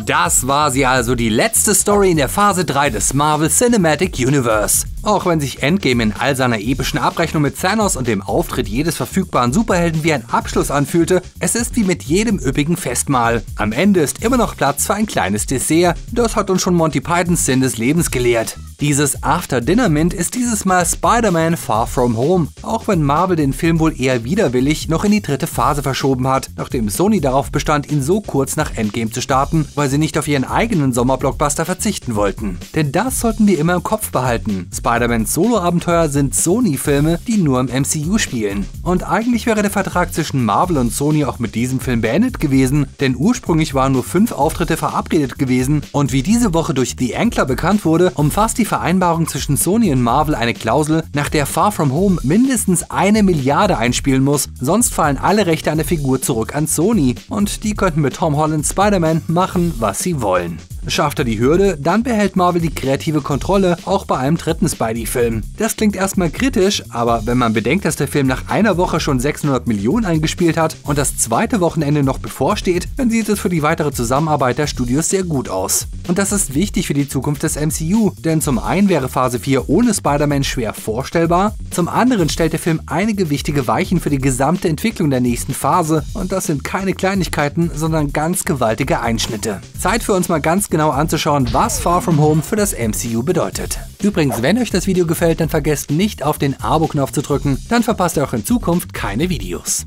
Das war sie also, die letzte Story in der Phase 3 des Marvel Cinemativ Universe. Auch wenn sich Endgame in all seiner epischen Abrechnung mit Thanos und dem Auftritt jedes verfügbaren Superhelden wie ein Abschluss anfühlte, es ist wie mit jedem üppigen Festmahl. Am Ende ist immer noch Platz für ein kleines Dessert, das hat uns schon Monty Pythons Sinn des Lebens gelehrt. Dieses After-Dinner-Mint ist dieses Mal Spider-Man Far From Home, auch wenn Marvel den Film wohl eher widerwillig noch in die dritte Phase verschoben hat, nachdem Sony darauf bestand, ihn so kurz nach Endgame zu starten, weil sie nicht auf ihren eigenen Sommer-Blockbuster verzichten wollten. Denn das sollten wir immer im Kopf behalten. Spider-Mans Solo-Abenteuer sind Sony-Filme, die nur im MCU spielen. Und eigentlich wäre der Vertrag zwischen Marvel und Sony auch mit diesem Film beendet gewesen, denn ursprünglich waren nur 5 Auftritte verabredet gewesen und wie diese Woche durch The Ankler bekannt wurde, umfasst die Vereinbarung zwischen Sony und Marvel eine Klausel, nach der Far From Home mindestens 1 Milliarde einspielen muss, sonst fallen alle Rechte an der Figur zurück an Sony und die könnten mit Tom Hollands Spider-Man machen, was sie wollen. Schafft er die Hürde, dann behält Marvel die kreative Kontrolle, auch bei einem dritten Spidey-Film. Das klingt erstmal kritisch, aber wenn man bedenkt, dass der Film nach einer Woche schon 600 Millionen eingespielt hat und das zweite Wochenende noch bevorsteht, dann sieht es für die weitere Zusammenarbeit der Studios sehr gut aus. Und das ist wichtig für die Zukunft des MCU, denn zum einen wäre Phase 4 ohne Spider-Man schwer vorstellbar, zum anderen stellt der Film einige wichtige Weichen für die gesamte Entwicklung der nächsten Phase und das sind keine Kleinigkeiten, sondern ganz gewaltige Einschnitte. Zeit für uns mal ganz genau anzuschauen, was Far From Home für das MCU bedeutet. Übrigens, wenn euch das Video gefällt, dann vergesst nicht auf den Abo-Knopf zu drücken, dann verpasst ihr auch in Zukunft keine Videos.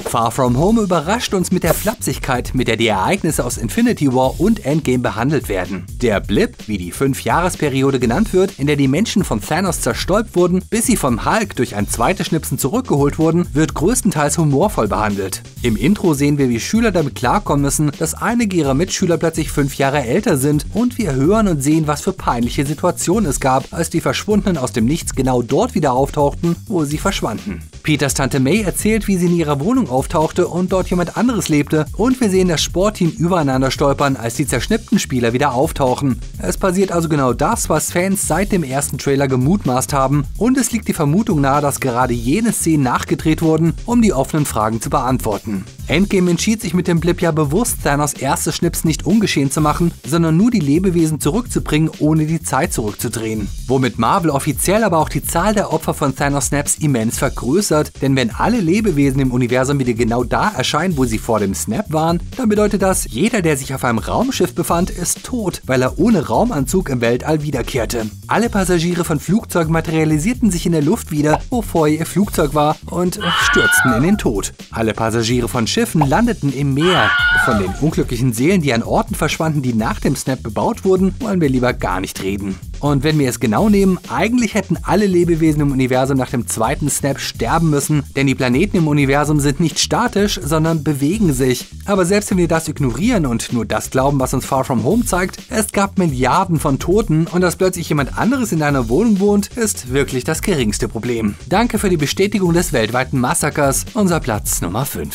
Far From Home überrascht uns mit der Flapsigkeit, mit der die Ereignisse aus Infinity War und Endgame behandelt werden. Der Blip, wie die 5-Jahresperiode genannt wird, in der die Menschen von Thanos zerstäubt wurden, bis sie vom Hulk durch ein zweites Schnipsen zurückgeholt wurden, wird größtenteils humorvoll behandelt. Im Intro sehen wir, wie Schüler damit klarkommen müssen, dass einige ihrer Mitschüler plötzlich 5 Jahre älter sind und wir hören und sehen, was für peinliche Situationen es gab, als die Verschwundenen aus dem Nichts genau dort wieder auftauchten, wo sie verschwanden. Peters Tante May erzählt, wie sie in ihrer Wohnung auftauchte und dort jemand anderes lebte und wir sehen das Sportteam übereinander stolpern, als die zerschnippten Spieler wieder auftauchen. Es passiert also genau das, was Fans seit dem ersten Trailer gemutmaßt haben und es liegt die Vermutung nahe, dass gerade jene Szenen nachgedreht wurden, um die offenen Fragen zu beantworten. Endgame entschied sich mit dem Blip ja bewusst, Thanos erstes Schnips nicht ungeschehen zu machen, sondern nur die Lebewesen zurückzubringen, ohne die Zeit zurückzudrehen. Womit Marvel offiziell aber auch die Zahl der Opfer von Thanos Snaps immens vergrößert, denn wenn alle Lebewesen im Universum wieder genau da erscheinen, wo sie vor dem Snap waren, dann bedeutet das, jeder, der sich auf einem Raumschiff befand, ist tot, weil er ohne Raumanzug im Weltall wiederkehrte. Alle Passagiere von Flugzeugen materialisierten sich in der Luft wieder, wo vorher ihr Flugzeug war, und stürzten in den Tod. Alle Passagiere von Schiffen landeten im Meer. Von den unglücklichen Seelen, die an Orten verschwanden, die nach dem Snap bebaut wurden, wollen wir lieber gar nicht reden. Und wenn wir es genau nehmen, eigentlich hätten alle Lebewesen im Universum nach dem zweiten Snap sterben müssen, denn die Planeten im Universum sind nicht statisch, sondern bewegen sich. Aber selbst wenn wir das ignorieren und nur das glauben, was uns Far From Home zeigt, es gab Milliarden von Toten und dass plötzlich jemand anderes in deiner Wohnung wohnt, ist wirklich das geringste Problem. Danke für die Bestätigung des weltweiten Massakers, unser Platz Nummer 5.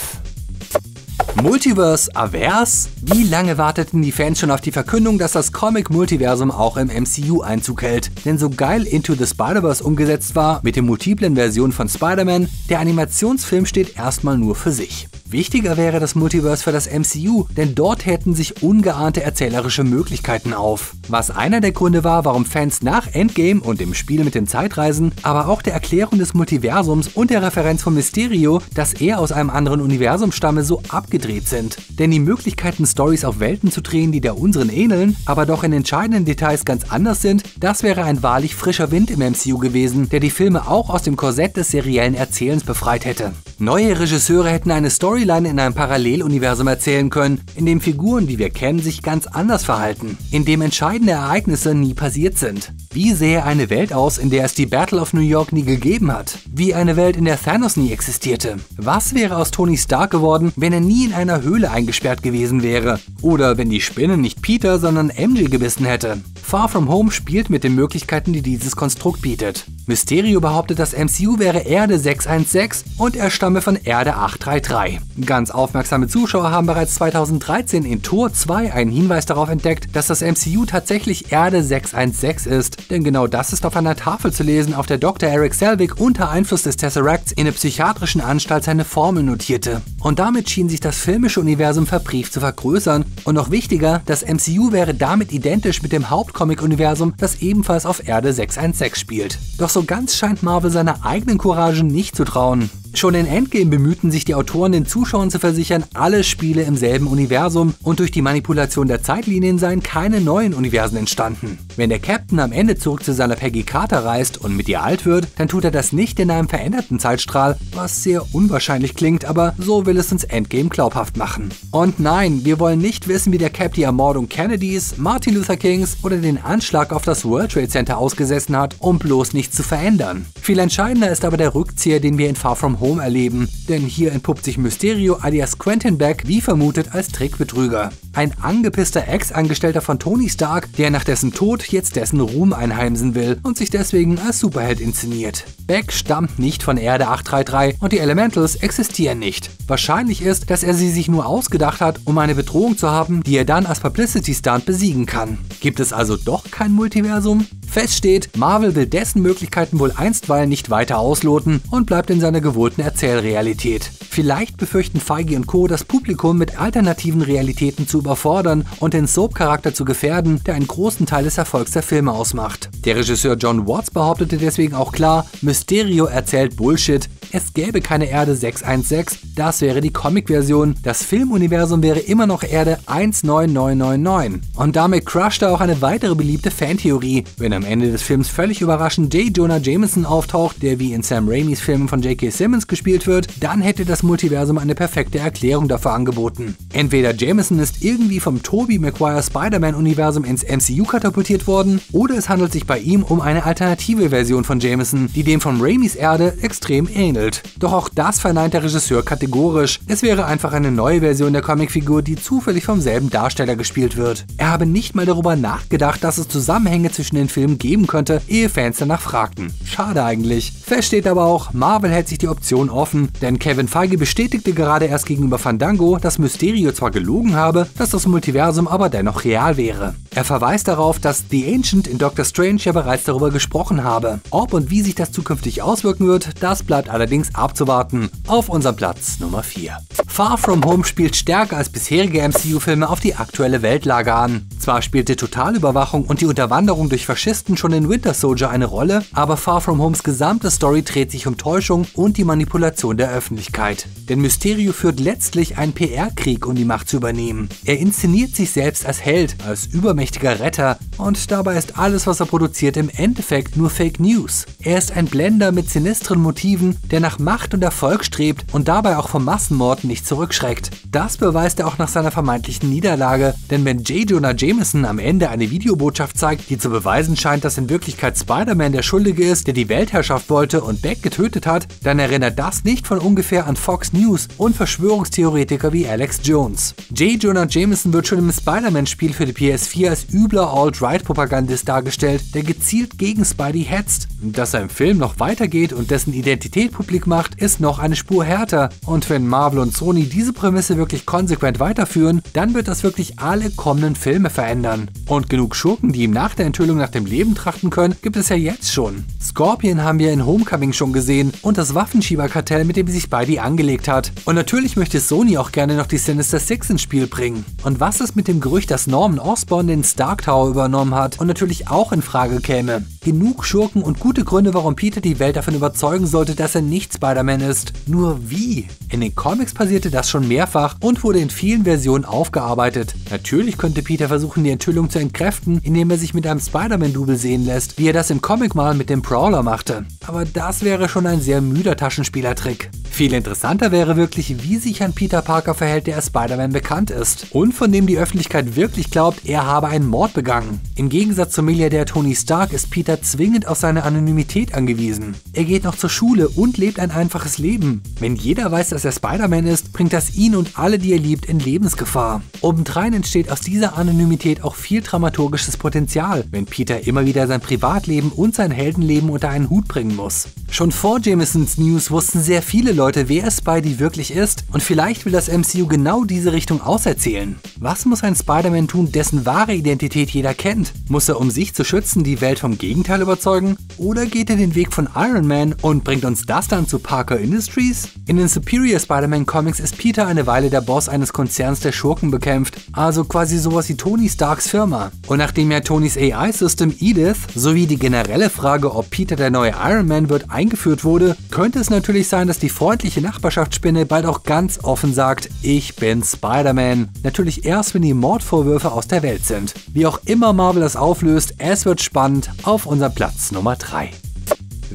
Multiverse-avers? Wie lange warteten die Fans schon auf die Verkündung, dass das Comic-Multiversum auch im MCU Einzug hält? Denn so geil Into the Spider-Verse umgesetzt war, mit den multiplen Versionen von Spider-Man, der Animationsfilm steht erstmal nur für sich. Wichtiger wäre das Multiverse für das MCU, denn dort hätten sich ungeahnte erzählerische Möglichkeiten auf. Was einer der Gründe war, warum Fans nach Endgame und dem Spiel mit den Zeitreisen, aber auch der Erklärung des Multiversums und der Referenz von Mysterio, dass er aus einem anderen Universum stamme, so abgedreht sind. Denn die Möglichkeiten, Storys auf Welten zu drehen, die der unseren ähneln, aber doch in entscheidenden Details ganz anders sind, das wäre ein wahrlich frischer Wind im MCU gewesen, der die Filme auch aus dem Korsett des seriellen Erzählens befreit hätte. Neue Regisseure hätten eine Storyline in einem Paralleluniversum erzählen können, in dem Figuren, die wir kennen, sich ganz anders verhalten, in dem entscheidende Ereignisse nie passiert sind. Wie sähe eine Welt aus, in der es die Battle of New York nie gegeben hat? Wie eine Welt, in der Thanos nie existierte? Was wäre aus Tony Stark geworden, wenn er nie in einer Höhle eingesperrt gewesen wäre? Oder wenn die Spinne nicht Peter, sondern MJ gebissen hätte? Far From Home spielt mit den Möglichkeiten, die dieses Konstrukt bietet. Mysterio behauptet, das MCU wäre Erde 616 und er stamme von Erde 833. Ganz aufmerksame Zuschauer haben bereits 2013 in Tor 2 einen Hinweis darauf entdeckt, dass das MCU tatsächlich Erde 616 ist, denn genau das ist auf einer Tafel zu lesen, auf der Dr. Eric Selvig unter Einfluss des Tesseracts in der psychiatrischen Anstalt seine Formel notierte. Und damit schien sich das filmische Universum verbrieft zu vergrößern. Und noch wichtiger, das MCU wäre damit identisch mit dem Hauptcomic-Universum, das ebenfalls auf Erde 616 spielt. Doch so ganz scheint Marvel seiner eigenen Courage nicht zu trauen. Schon in Endgame bemühten sich die Autoren, den Zuschauern zu versichern, alle Spiele im selben Universum und durch die Manipulation der Zeitlinien seien keine neuen Universen entstanden. Wenn der Captain am Ende zurück zu seiner Peggy Carter reist und mit ihr alt wird, dann tut er das nicht in einem veränderten Zeitstrahl, was sehr unwahrscheinlich klingt, aber so will es uns Endgame glaubhaft machen. Und nein, wir wollen nicht wissen, wie der Cap die Ermordung Kennedys, Martin Luther Kings oder den Anschlag auf das World Trade Center ausgesessen hat, um bloß nichts zu verändern. Viel entscheidender ist aber der Rückzieher, den wir in Far From Home erleben, denn hier entpuppt sich Mysterio alias Quentin Beck wie vermutet als Trickbetrüger. Ein angepisster Ex-Angestellter von Tony Stark, der nach dessen Tod jetzt dessen Ruhm einheimsen will und sich deswegen als Superheld inszeniert. Beck stammt nicht von Erde 833 und die Elementals existieren nicht. Wahrscheinlich ist, dass er sie sich nur ausgedacht hat, um eine Bedrohung zu haben, die er dann als Publicity-Stunt besiegen kann. Gibt es also doch kein Multiversum? Fest steht, Marvel will dessen Möglichkeiten wohl einstweilen nicht weiter ausloten und bleibt in seiner gewohnten Erzählrealität. Vielleicht befürchten Feige und Co., das Publikum mit alternativen Realitäten zu überfordern und den Soap-Charakter zu gefährden, der einen großen Teil des Erfolgs der Filme ausmacht. Der Regisseur John Watts behauptete deswegen auch klar, Mysterio erzählt Bullshit. Es gäbe keine Erde 616, das wäre die Comic-Version. Das Filmuniversum wäre immer noch Erde 19999. Und damit crusht er auch eine weitere beliebte Fantheorie. Wenn am Ende des Films völlig überraschend J. Jonah Jameson auftaucht, der wie in Sam Raimis Filmen von J.K. Simmons gespielt wird, dann hätte das Multiversum eine perfekte Erklärung dafür angeboten. Entweder Jameson ist irgendwie vom Tobey Maguire Spider-Man-Universum ins MCU katapultiert worden, oder es handelt sich bei ihm um eine alternative Version von Jameson, die dem von Raimis Erde extrem ähnelt. Doch auch das verneint der Regisseur kategorisch. Es wäre einfach eine neue Version der Comicfigur, die zufällig vom selben Darsteller gespielt wird. Er habe nicht mal darüber nachgedacht, dass es Zusammenhänge zwischen den Filmen geben könnte, ehe Fans danach fragten. Schade eigentlich. Fest steht aber auch, Marvel hält sich die Option offen, denn Kevin Feige bestätigte gerade erst gegenüber Fandango, dass Mysterio zwar gelogen habe, dass das Multiversum aber dennoch real wäre. Er verweist darauf, dass The Ancient in Doctor Strange ja bereits darüber gesprochen habe. Ob und wie sich das zukünftig auswirken wird, das bleibt allerdings abzuwarten. Auf unserem Platz Nummer 4. Far From Home spielt stärker als bisherige MCU-Filme auf die aktuelle Weltlage an. Zwar spielte Totalüberwachung und die Unterwanderung durch Faschisten schon in Winter Soldier eine Rolle, aber Far From Homes gesamte Story dreht sich um Täuschung und die Manipulation der Öffentlichkeit. Denn Mysterio führt letztlich einen PR-Krieg, um die Macht zu übernehmen. Er inszeniert sich selbst als Held, als übermächtiger Retter und dabei ist alles, was er produziert, im Endeffekt nur Fake News. Er ist ein Blender mit sinistren Motiven, der nach Macht und Erfolg strebt und dabei auch vom Massenmord nicht zurückschreckt. Das beweist er auch nach seiner vermeintlichen Niederlage, denn wenn J. Jonah Jameson am Ende eine Videobotschaft zeigt, die zu beweisen scheint, dass in Wirklichkeit Spider-Man der Schuldige ist, der die Weltherrschaft wollte und Beck getötet hat, dann erinnert das nicht von ungefähr an Fox News und Verschwörungstheoretiker wie Alex Jones. J. Jonah Jameson wird schon im Spider-Man-Spiel für die PS4 als übler Alt-Right-Propagandist dargestellt, der gezielt gegen Spidey hetzt. Dass er im Film noch weitergeht und dessen Identität publik macht, ist noch eine Spur härter. Und wenn Marvel und Sony diese Prämisse wirklich konsequent weiterführen, dann wird das wirklich alle kommenden Filme verändern. Und genug Schurken, die ihm nach der Enthüllung nach dem Leben trachten können, gibt es ja jetzt schon. Scorpion haben wir in Homecoming schon gesehen und das Waffenschieberkartell, mit dem sich Spidey angelegt hat. Und natürlich möchte Sony auch gerne noch die Sinister Six ins Spiel bringen. Und was ist mit dem Gerücht, dass Norman Osborn den Stark Tower übernommen hat und natürlich auch in Frage käme? Genug Schurken und gute Gründe, warum Peter die Welt davon überzeugen sollte, dass er nicht Spider-Man ist. Nur wie? In den Comics passierte das schon mehrfach und wurde in vielen Versionen aufgearbeitet. Natürlich könnte Peter versuchen, die Enthüllung zu entkräften, indem er sich mit einem Spider-Man-Double sehen lässt, wie er das im Comic mal mit dem Prowler machte. Aber das wäre schon ein sehr müder Taschenspielertrick. Viel interessanter wäre wirklich, wie sich ein Peter Parker verhält, der als Spider-Man bekannt ist und von dem die Öffentlichkeit wirklich glaubt, er habe einen Mord begangen. Im Gegensatz zum Milliardär Tony Stark ist Peter zwingend aus seiner Anonymität angewiesen. Er geht noch zur Schule und lebt ein einfaches Leben. Wenn jeder weiß, dass er Spider-Man ist, bringt das ihn und alle, die er liebt, in Lebensgefahr. Obendrein entsteht aus dieser Anonymität auch viel dramaturgisches Potenzial, wenn Peter immer wieder sein Privatleben und sein Heldenleben unter einen Hut bringen muss. Schon vor Jamesons News wussten sehr viele Leute, wer Spidey wirklich ist, und vielleicht will das MCU genau diese Richtung auserzählen. Was muss ein Spider-Man tun, dessen wahre Identität jeder kennt? Muss er, um sich zu schützen, die Welt vom Gegenteil überzeugen? Oder geht er den Weg von Iron Man und bringt uns das dann zu Parker Industries? In den Superior Spider-Man Comics ist Peter eine Weile der Boss eines Konzerns, der Schurken bekämpft, also quasi sowas wie Tony Starks Firma. Und nachdem ja Tonys AI-System Edith sowie die generelle Frage, ob Peter der neue Iron Man wird, eingeführt wurde, könnte es natürlich sein, dass die freundliche Nachbarschaftsspinne bald auch ganz offen sagt, ich bin Spider-Man. Natürlich erst, wenn die Mordvorwürfe aus der Welt sind. Wie auch immer Marvel das auflöst, es wird spannend auf unserem Platz Nummer 3.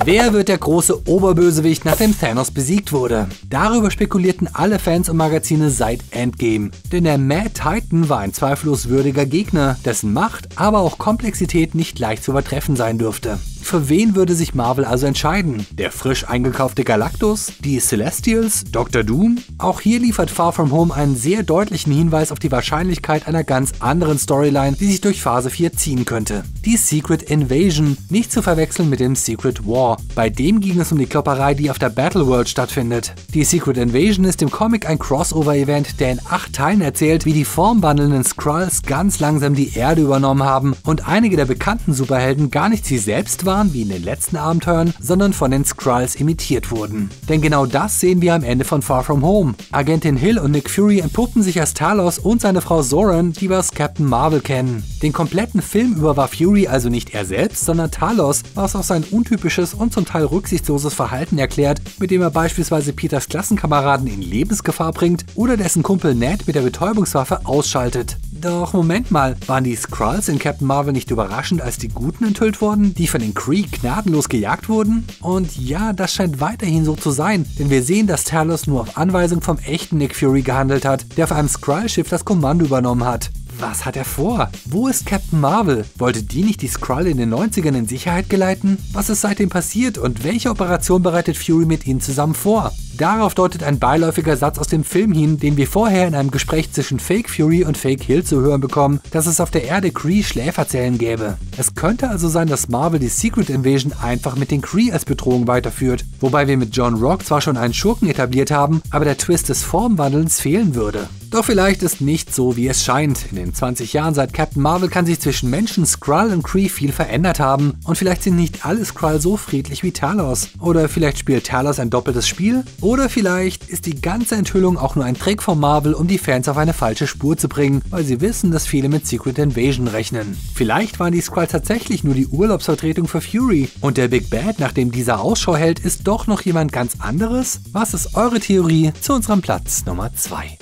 Wer wird der große Oberbösewicht, nachdem Thanos besiegt wurde? Darüber spekulierten alle Fans und Magazine seit Endgame. Denn der Mad Titan war ein zweifellos würdiger Gegner, dessen Macht, aber auch Komplexität nicht leicht zu übertreffen sein dürfte. Für wen würde sich Marvel also entscheiden? Der frisch eingekaufte Galactus? Die Celestials? Dr. Doom? Auch hier liefert Far From Home einen sehr deutlichen Hinweis auf die Wahrscheinlichkeit einer ganz anderen Storyline, die sich durch Phase 4 ziehen könnte. Die Secret Invasion, nicht zu verwechseln mit dem Secret War. Bei dem ging es um die Klopperei, die auf der Battleworld stattfindet. Die Secret Invasion ist im Comic ein Crossover-Event, der in 8 Teilen erzählt, wie die formwandelnden Skrulls ganz langsam die Erde übernommen haben und einige der bekannten Superhelden gar nicht sie selbst waren, wie in den letzten Abenteuern, sondern von den Skrulls imitiert wurden. Denn genau das sehen wir am Ende von Far From Home. Agentin Hill und Nick Fury entpuppen sich als Talos und seine Frau Zoran, die wir als Captain Marvel kennen. Den kompletten Film über war Fury also nicht er selbst, sondern Talos, was auch sein untypisches und zum Teil rücksichtsloses Verhalten erklärt, mit dem er beispielsweise Peters Klassenkameraden in Lebensgefahr bringt oder dessen Kumpel Ned mit der Betäubungswaffe ausschaltet. Doch Moment mal, waren die Skrulls in Captain Marvel nicht überraschend als die Guten enthüllt worden, die von den Kree gnadenlos gejagt wurden? Und ja, das scheint weiterhin so zu sein, denn wir sehen, dass Talos nur auf Anweisung vom echten Nick Fury gehandelt hat, der auf einem Skrull-Schiff das Kommando übernommen hat. Was hat er vor? Wo ist Captain Marvel? Wollte die nicht die Skrull in den 90ern in Sicherheit geleiten? Was ist seitdem passiert und welche Operation bereitet Fury mit ihnen zusammen vor? Darauf deutet ein beiläufiger Satz aus dem Film hin, den wir vorher in einem Gespräch zwischen Fake Fury und Fake Hill zu hören bekommen, dass es auf der Erde Kree-Schläferzellen gäbe. Es könnte also sein, dass Marvel die Secret Invasion einfach mit den Kree als Bedrohung weiterführt, wobei wir mit John Rock zwar schon einen Schurken etabliert haben, aber der Twist des Formwandelns fehlen würde. Doch vielleicht ist nicht so, wie es scheint. In den 20 Jahren seit Captain Marvel kann sich zwischen Menschen, Skrull und Kree viel verändert haben und vielleicht sind nicht alle Skrull so friedlich wie Talos. Oder vielleicht spielt Talos ein doppeltes Spiel? Oder vielleicht ist die ganze Enthüllung auch nur ein Trick von Marvel, um die Fans auf eine falsche Spur zu bringen, weil sie wissen, dass viele mit Secret Invasion rechnen. Vielleicht waren die Skrulls tatsächlich nur die Urlaubsvertretung für Fury und der Big Bad, nach dem dieser Ausschau hält, ist doch noch jemand ganz anderes? Was ist eure Theorie zu unserem Platz Nummer 2?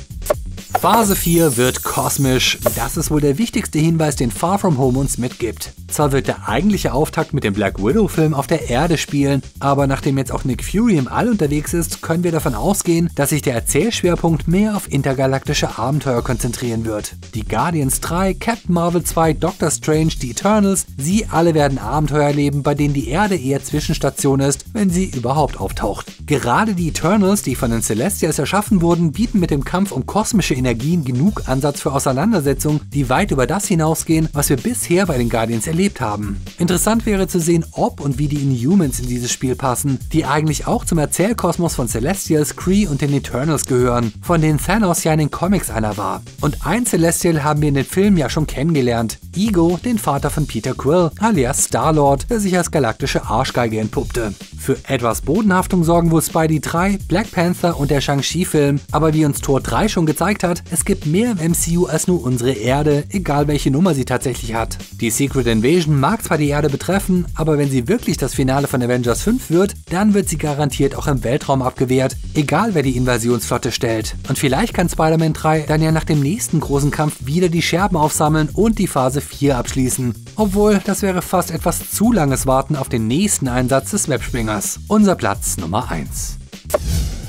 Phase 4 wird kosmisch. Das ist wohl der wichtigste Hinweis, den Far From Home uns mitgibt. Zwar wird der eigentliche Auftakt mit dem Black Widow-Film auf der Erde spielen, aber nachdem jetzt auch Nick Fury im All unterwegs ist, können wir davon ausgehen, dass sich der Erzählschwerpunkt mehr auf intergalaktische Abenteuer konzentrieren wird. Die Guardians 3, Captain Marvel 2, Doctor Strange, die Eternals, sie alle werden Abenteuer erleben, bei denen die Erde eher Zwischenstation ist, wenn sie überhaupt auftaucht. Gerade die Eternals, die von den Celestials erschaffen wurden, bieten mit dem Kampf um kosmische Energien genug Ansatz für Auseinandersetzungen, die weit über das hinausgehen, was wir bisher bei den Guardians erlebt haben. Interessant wäre zu sehen, ob und wie die Inhumans in dieses Spiel passen, die eigentlich auch zum Erzählkosmos von Celestials, Kree und den Eternals gehören, von denen Thanos ja in den Comics einer war. Und ein Celestial haben wir in den Filmen ja schon kennengelernt. Ego, den Vater von Peter Quill, alias Star-Lord, der sich als galaktische Arschgeige entpuppte. Für etwas Bodenhaftung sorgen wohl Spidey 3, Black Panther und der Shang-Chi-Film, aber wie uns Tor 3 schon gezeigt hat, es gibt mehr im MCU als nur unsere Erde, egal welche Nummer sie tatsächlich hat. Die Secret Invasion mag zwar die Erde betreffen, aber wenn sie wirklich das Finale von Avengers 5 wird, dann wird sie garantiert auch im Weltraum abgewehrt, egal wer die Invasionsflotte stellt. Und vielleicht kann Spider-Man 3 dann ja nach dem nächsten großen Kampf wieder die Scherben aufsammeln und die Phase 4 abschließen. Obwohl, das wäre fast etwas zu langes Warten auf den nächsten Einsatz des Webspringers. Unser Platz Nummer 1.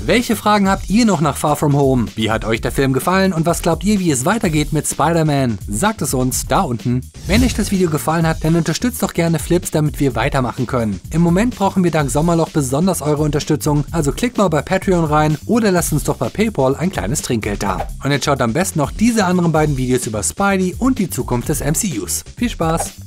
Welche Fragen habt ihr noch nach Far From Home? Wie hat euch der Film gefallen und was glaubt ihr, wie es weitergeht mit Spider-Man? Sagt es uns da unten. Wenn euch das Video gefallen hat, dann unterstützt doch gerne Flips, damit wir weitermachen können. Im Moment brauchen wir dank Sommerloch besonders eure Unterstützung, also klickt mal bei Patreon rein oder lasst uns doch bei PayPal ein kleines Trinkgeld da. Und jetzt schaut am besten noch diese anderen beiden Videos über Spidey und die Zukunft des MCUs. Viel Spaß!